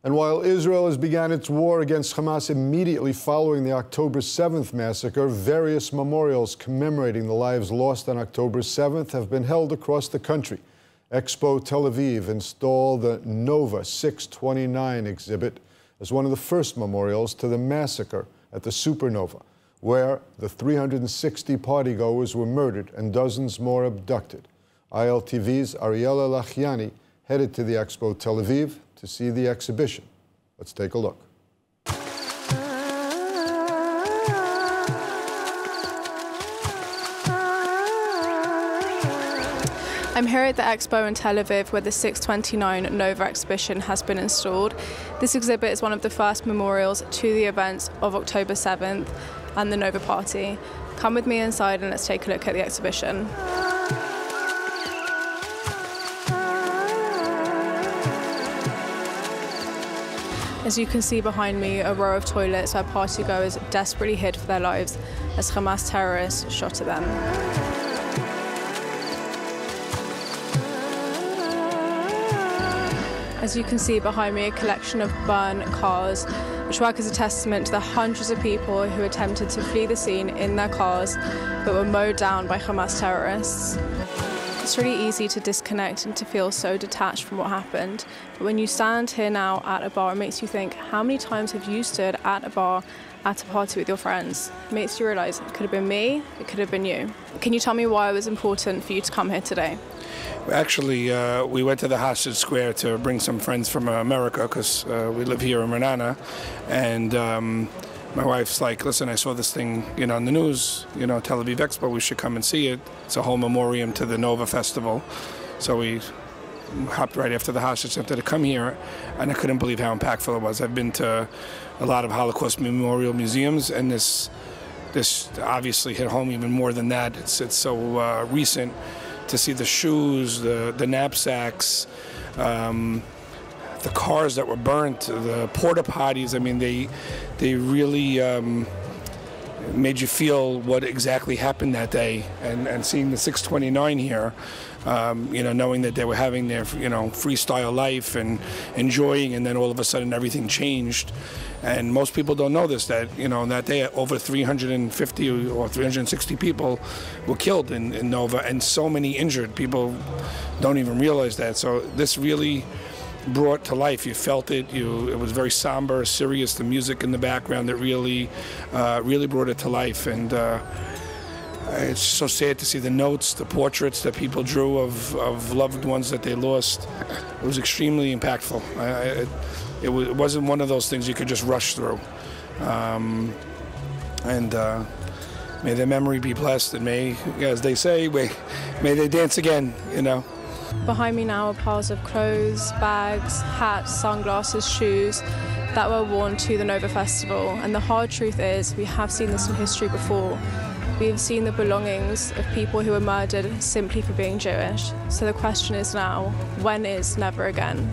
And while Israel has begun its war against Hamas immediately following the October 7th massacre, various memorials commemorating the lives lost on October 7th have been held across the country. Expo Tel Aviv installed the Nova 629 exhibit as one of the first memorials to the massacre at the Supernova, where the 360 partygoers were murdered and dozens more abducted. ILTV's Ariella Lahyani headed to the Expo Tel Aviv to see the exhibition. Let's take a look. I'm here at the Expo in Tel Aviv where the 629 Nova exhibition has been installed. This exhibit is one of the first memorials to the events of October 7th and the Nova Party. Come with me inside and let's take a look at the exhibition. As you can see behind me, a row of toilets where partygoers desperately hid for their lives as Hamas terrorists shot at them. As you can see behind me, a collection of burnt cars, which work as a testament to the hundreds of people who attempted to flee the scene in their cars but were mowed down by Hamas terrorists. It's really easy to disconnect and to feel so detached from what happened. But when you stand here now at a bar, it makes you think, how many times have you stood at a bar at a party with your friends? It makes you realize it could have been me, it could have been you. Can you tell me why it was important for you to come here today? Actually, we went to the Hostage Square to bring some friends from America because we live here in Renana, and my wife's like, listen, I saw this thing, on the news, Tel Aviv Expo, we should come and see it. It's a whole memoriam to the Nova Festival. So we hopped right after the Hostage Center to come here, and I couldn't believe how impactful it was. I've been to a lot of Holocaust memorial museums, and this obviously hit home even more than that. It's so recent to see the shoes, the knapsacks, the cars that were burnt, the porta potties. I mean, they really made you feel what exactly happened that day. And seeing the 629 here, knowing that they were having their freestyle life and enjoying, and then all of a sudden everything changed. And most people don't know this, that that day over 350 or 360 people were killed in Nova, and so many injured. People don't even realize that. So this really brought to life. You felt it. It was very somber, serious. The music in the background that really brought it to life. And it's so sad to see the notes, the portraits that people drew of loved ones that they lost. It was extremely impactful. It wasn't one of those things you could just rush through. And may their memory be blessed, and may, as they say, may they dance again, Behind me now are piles of clothes, bags, hats, sunglasses, shoes that were worn to the Nova Festival. And the hard truth is, we have seen this in history before. We have seen the belongings of people who were murdered simply for being Jewish. So the question is now, when is never again?